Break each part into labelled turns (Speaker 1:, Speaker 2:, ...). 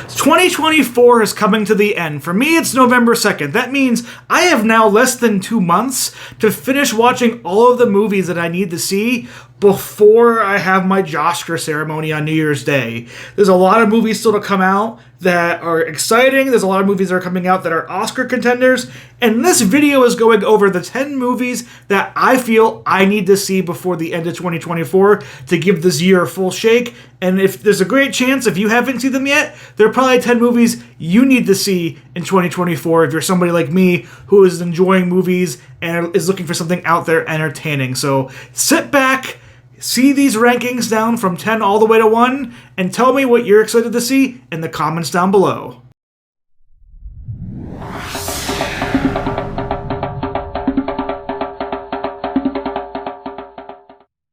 Speaker 1: 2024 is coming to the end. For me, it's November 2nd. That means I have now less than 2 months to finish watching all of the movies that I need to see before I have my Oscar ceremony on New Year's Day. There's a lot of movies still to come out that are exciting. There's a lot of movies that are coming out that are Oscar contenders. And this video is going over the 10 movies that I feel I need to see before the end of 2024 to give this year a full shake. And if there's a great chance, if you haven't seen them yet, there are probably 10 movies you need to see in 2024 if you're somebody like me who is enjoying movies and is looking for something out there entertaining. So sit back, see these rankings down from 10 all the way to 1, and tell me what you're excited to see in the comments down below.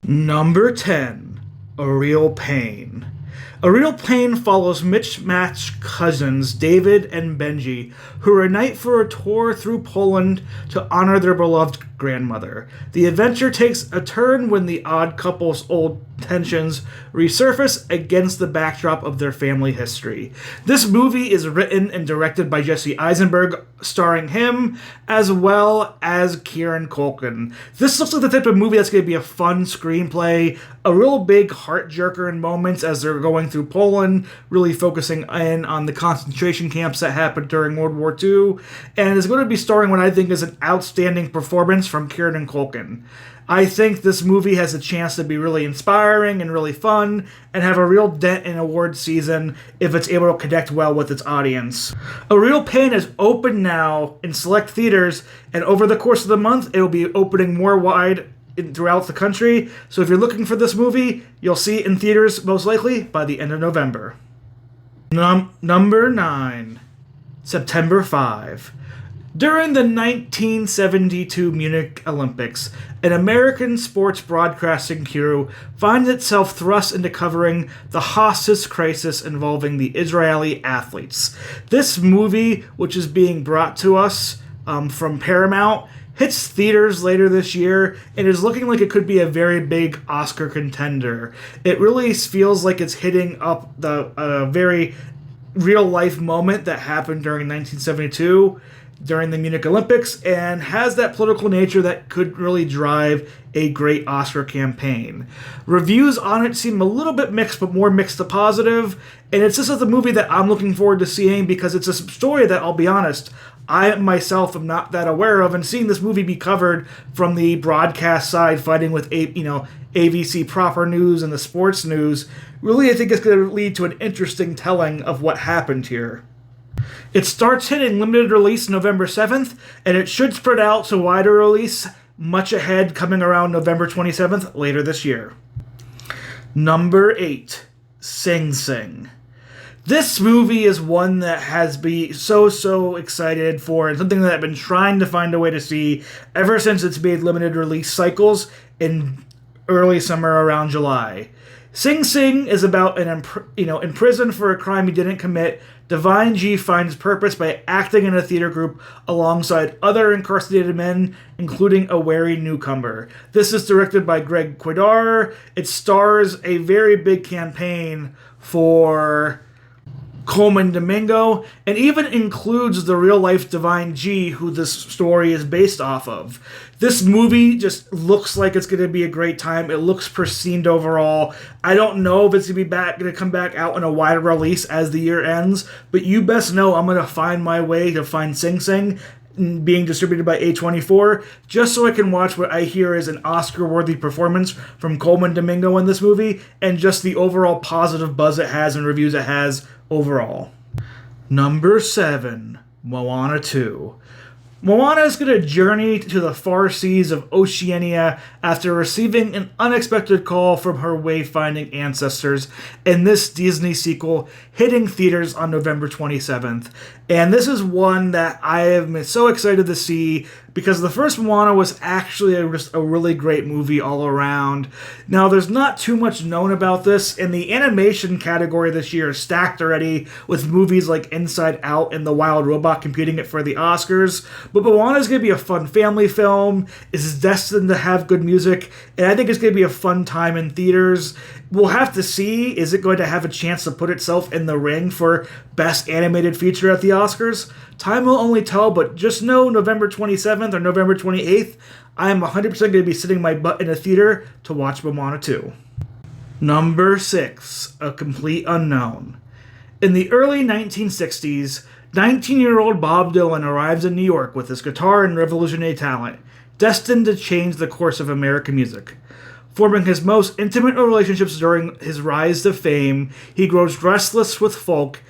Speaker 1: Number 10, A Real Pain. A Real Pain follows mismatched cousins David and Benji, who reunite for a tour through Poland to honor their beloved grandmother. The adventure takes a turn when the odd couple's old tensions resurface against the backdrop of their family history. This movie is written and directed by Jesse Eisenberg, starring him as well as Kieran Culkin. This looks like the type of movie that's going to be a fun screenplay, a real big heart-jerker in moments as they're going through Poland, really focusing in on the concentration camps that happened during World War II, and is going to be starring what I think is an outstanding performance from Kieran Culkin. I think this movie has a chance to be really inspiring and really fun and have a real dent in award season if it's able to connect well with its audience. A Real Pain is open now in select theaters, and over the course of the month, it will be opening more wide throughout the country. So if you're looking for this movie, you'll see it in theaters most likely by the end of November. Number 9, September 5. During the 1972 Munich Olympics, an American sports broadcasting crew finds itself thrust into covering the hostage crisis involving the Israeli athletes. This movie, which is being brought to us from Paramount, hits theaters later this year and is looking like it could be a very big Oscar contender. It really feels like it's hitting up the very real-life moment that happened during 1972 during the Munich Olympics, and has that political nature that could really drive a great Oscar campaign. Reviews on it seem a little bit mixed, but more mixed to positive, and it's just a movie that I'm looking forward to seeing because it's a story that, I'll be honest, I myself am not that aware of, and seeing this movie be covered from the broadcast side, fighting with ABC proper news and the sports news, really I think it's going to lead to an interesting telling of what happened here. It starts hitting limited release November 7th, and it should spread out to wider release much ahead, coming around November 27th later this year. Number 8, Sing Sing. This movie is one that has been so excited for, and something that I've been trying to find a way to see ever since it's made limited release cycles in early summer around July. Sing Sing is about in prison for a crime he didn't commit. Divine G finds purpose by acting in a theater group alongside other incarcerated men, including a wary newcomer. This is directed by Greg Quidar. It stars a very big campaign for Colman Domingo, and even includes the real-life Divine G, who this story is based off of. This movie just looks like it's going to be a great time. It looks pristine overall. I don't know if it's going to come back out in a wider release as the year ends, but you best know I'm going to find my way to find Sing Sing being distributed by A24, just so I can watch what I hear is an Oscar-worthy performance from Colman Domingo in this movie, and just the overall positive buzz it has and reviews it has overall. Number 7, Moana 2. Moana is going to journey to the far seas of Oceania after receiving an unexpected call from her wayfinding ancestors in this Disney sequel, hitting theaters on November 27th. And this is one that I have been so excited to see because the first Moana was actually just a really great movie all around. Now, there's not too much known about this, and the animation category this year is stacked already with movies like Inside Out and The Wild Robot competing it for the Oscars. But Moana is going to be a fun family film. It's destined to have good music, and I think it's going to be a fun time in theaters. We'll have to see. Is it going to have a chance to put itself in the ring for Best Animated Feature at the Oscars? Time will only tell, but just know November 27th or November 28th, I am 100% going to be sitting my butt in a theater to watch Moana 2. Number 6, A Complete Unknown. In the early 1960s, 19-year-old Bob Dylan arrives in New York with his guitar and revolutionary talent, destined to change the course of American music. Forming his most intimate relationships during his rise to fame, he grows restless with folk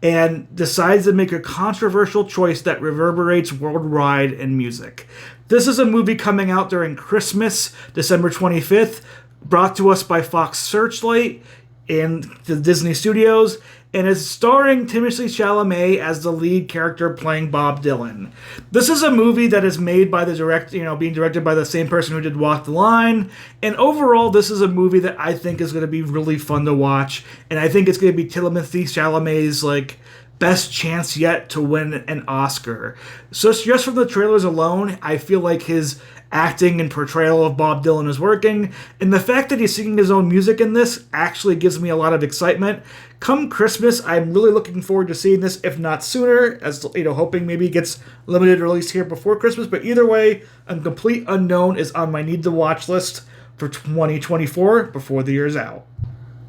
Speaker 1: and decides to make a controversial choice that reverberates worldwide in music. This is a movie coming out during Christmas, December 25th, brought to us by Fox Searchlight and the Disney Studios, and is starring Timothée Chalamet as the lead character playing Bob Dylan. This is a movie that is made by being directed by the same person who did Walk the Line, and overall this is a movie that I think is going to be really fun to watch, and I think it's going to be Timothée Chalamet's best chance yet to win an Oscar. So just from the trailers alone, I feel like his acting and portrayal of Bob Dylan is working, and the fact that he's singing his own music in this actually gives me a lot of excitement. Come Christmas, I'm really looking forward to seeing this, if not sooner, as hoping maybe it gets limited release here before Christmas. But either way, A Complete Unknown is on my need to watch list for 2024 before the year's out.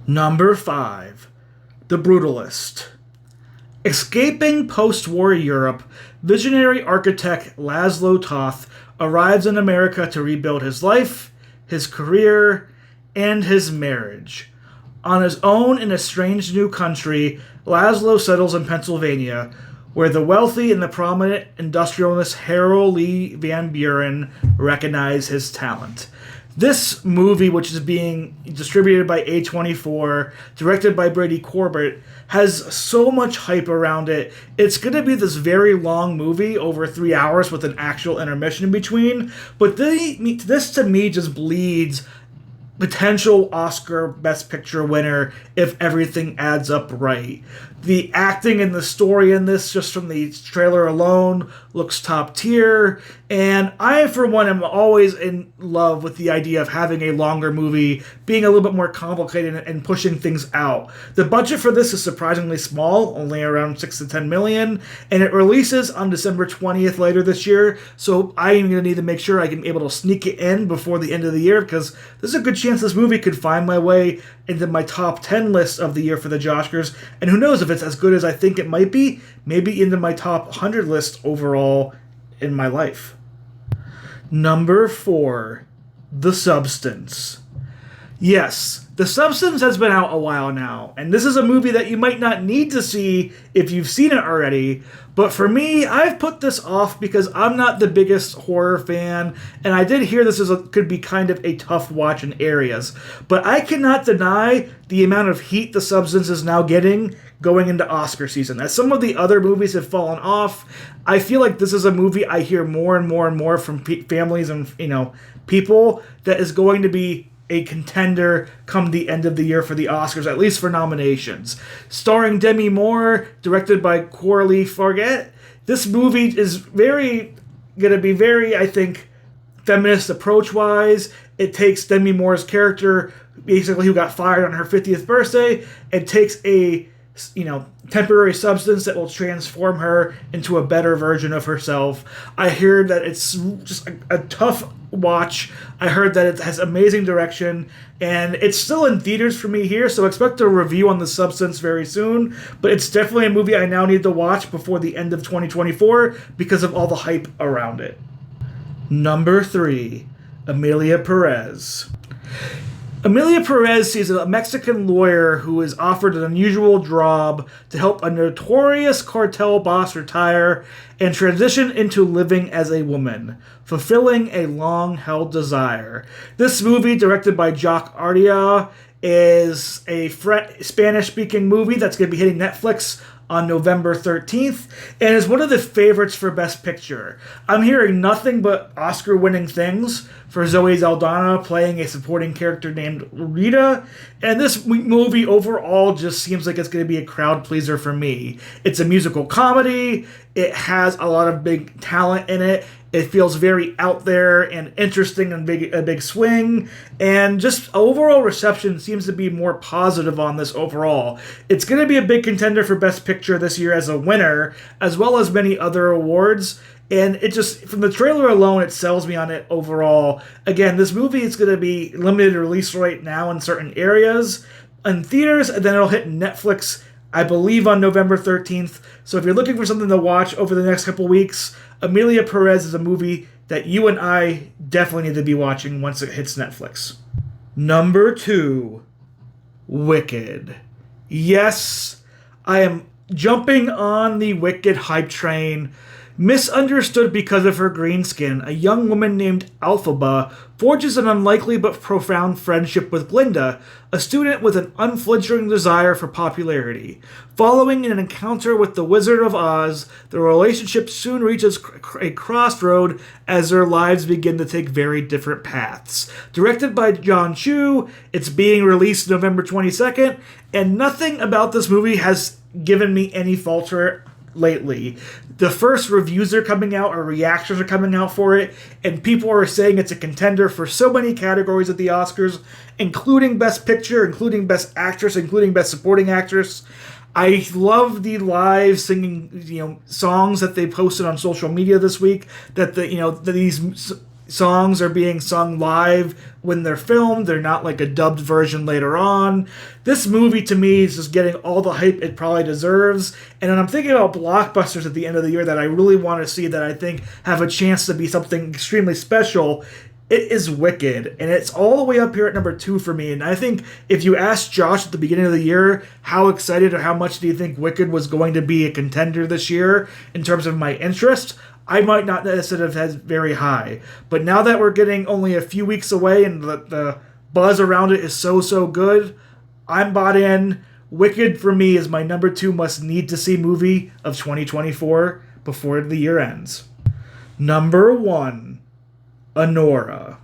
Speaker 1: Number 5, The Brutalist. Escaping post-war Europe, visionary architect Laszlo Toth arrives in America to rebuild his life, his career, and his marriage. On his own in a strange new country, Laszlo settles in Pennsylvania, where the wealthy and the prominent industrialist Harold Lee Van Buren recognize his talent. This movie, which is being distributed by A24, directed by Brady Corbett, has so much hype around it. It's going to be this very long movie, over 3 hours, with an actual intermission in between. But this, to me, just bleeds potential Oscar Best Picture winner if everything adds up right. The acting and the story in this, just from the trailer alone, looks top tier. And I, for one, am always in love with the idea of having a longer movie, being a little bit more complicated and pushing things out. The budget for this is surprisingly small, only around 6 to 10 million, and it releases on December 20th later this year. So I am going to need to make sure I can be able to sneak it in before the end of the year, because there's a good chance this movie could find my way into my top 10 list of the year for the Oscars. And who knows, if it's as good as I think it might be, maybe into my top 100 list overall in my life. Number 4, The Substance. Yes, The Substance has been out a while now, and this is a movie that you might not need to see if you've seen it already, but for me, I've put this off because I'm not the biggest horror fan, and I did hear this could be kind of a tough watch in areas, but I cannot deny the amount of heat The Substance is now getting going into Oscar season. As some of the other movies have fallen off, I feel like this is a movie I hear more and more and more from families and people that is going to be a contender come the end of the year for the Oscars, at least for nominations. Starring Demi Moore, directed by Coralie Farget, this movie is going to be very, I think, feminist approach-wise. It takes Demi Moore's character, basically who got fired on her 50th birthday, and takes a temporary substance that will transform her into a better version of herself. I heard that it's just a tough watch. I heard that it has amazing direction, and it's still in theaters for me here, so expect a review on The Substance very soon, but it's definitely a movie I now need to watch before the end of 2024 because of all the hype around it. Number 3, Emilia Perez. Emilia Perez is a Mexican lawyer who is offered an unusual job to help a notorious cartel boss retire and transition into living as a woman, fulfilling a long-held desire. This movie, directed by Jock Ardea, is a Spanish-speaking movie that's going to be hitting Netflix on November 13th, and is one of the favorites for Best Picture. I'm hearing nothing but Oscar-winning things for Zoe Saldana playing a supporting character named Rita, and this movie overall just seems like it's going to be a crowd pleaser for me. It's a musical comedy, it has a lot of big talent in it, it feels very out there and interesting and a big swing, and just overall reception seems to be more positive on this overall. It's going to be a big contender for Best Picture this year as a winner, as well as many other awards, and it just, from the trailer alone, it sells me on it overall. Again, this movie is going to be limited release right now in certain areas, in theaters, and then it'll hit Netflix, I believe, on November 13th. So if you're looking for something to watch over the next couple weeks, Emilia Perez is a movie that you and I definitely need to be watching once it hits Netflix. Number 2, Wicked. Yes, I am jumping on the Wicked hype train. Misunderstood because of her green skin, a young woman named Elphaba forges an unlikely but profound friendship with Glinda, a student with an unflinching desire for popularity. Following an encounter with the Wizard of Oz, the relationship soon reaches a crossroad as their lives begin to take very different paths. Directed by Jon Chu, it's being released November 22nd, and nothing about this movie has given me any falter lately. The first reviews are coming out, or reactions are coming out for it, and people are saying it's a contender for so many categories at the Oscars, including Best Picture, including Best Actress, including Best Supporting Actress. I love the live singing, songs that they posted on social media this week. That these songs are being sung live when they're filmed. They're not like a dubbed version later on. This movie, to me, is just getting all the hype it probably deserves. And when I'm thinking about blockbusters at the end of the year that I really want to see, that I think have a chance to be something extremely special, it is Wicked. And it's all the way up here at number 2 for me. And I think if you asked Josh at the beginning of the year how excited or how much do you think Wicked was going to be a contender this year in terms of my interest, I might not necessarily have had very high. But now that we're getting only a few weeks away and the buzz around it is so good, I'm bought in. Wicked, for me, is my number 2 must-need-to-see movie of 2024 before the year ends. Number 1, Anora.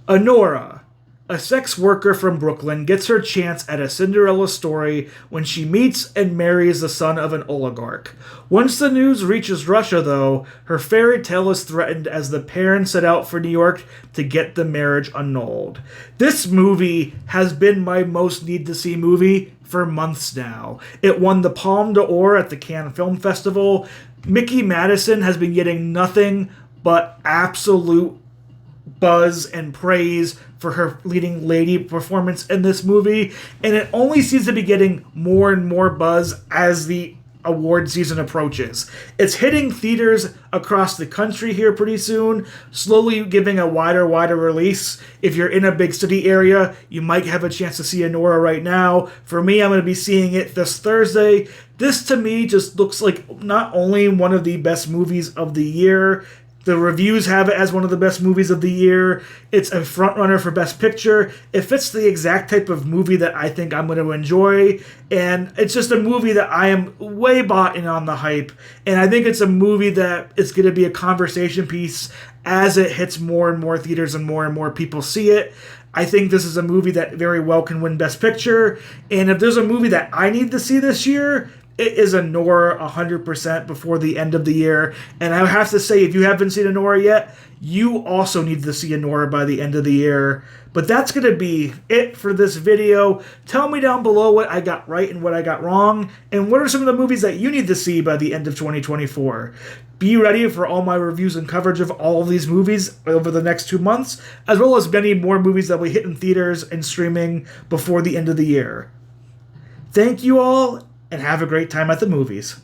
Speaker 1: Anora, a sex worker from Brooklyn, gets her chance at a Cinderella story when she meets and marries the son of an oligarch. Once the news reaches Russia, though, her fairy tale is threatened as the parents set out for New York to get the marriage annulled. This movie has been my most need-to-see movie for months now. It won the Palme d'Or at the Cannes Film Festival. Mickey Madison has been getting nothing but absolute buzz and praise for her leading lady performance in this movie, and it only seems to be getting more and more buzz as the award season approaches. It's hitting theaters across the country here pretty soon, slowly giving a wider release. If you're in a big city area, you might have a chance to see Anora right now. For me, I'm going to be seeing it this Thursday. This, to me, just looks like not only one of the best movies of the year, the reviews have it as one of the best movies of the year. It's a frontrunner for Best Picture. It fits the exact type of movie that I think I'm going to enjoy. And it's just a movie that I am way bought in on the hype. And I think it's a movie that is going to be a conversation piece as it hits more and more theaters and more people see it. I think this is a movie that very well can win Best Picture. And if there's a movie that I need to see this year, it is Anora 100% before the end of the year. And I have to say, if you haven't seen Anora yet, you also need to see Anora by the end of the year. But that's going to be it for this video. Tell me down below what I got right and what I got wrong, and what are some of the movies that you need to see by the end of 2024. Be ready for all my reviews and coverage of all of these movies over the next 2 months, as well as many more movies that will hit in theaters and streaming before the end of the year. Thank you all, and have a great time at the movies.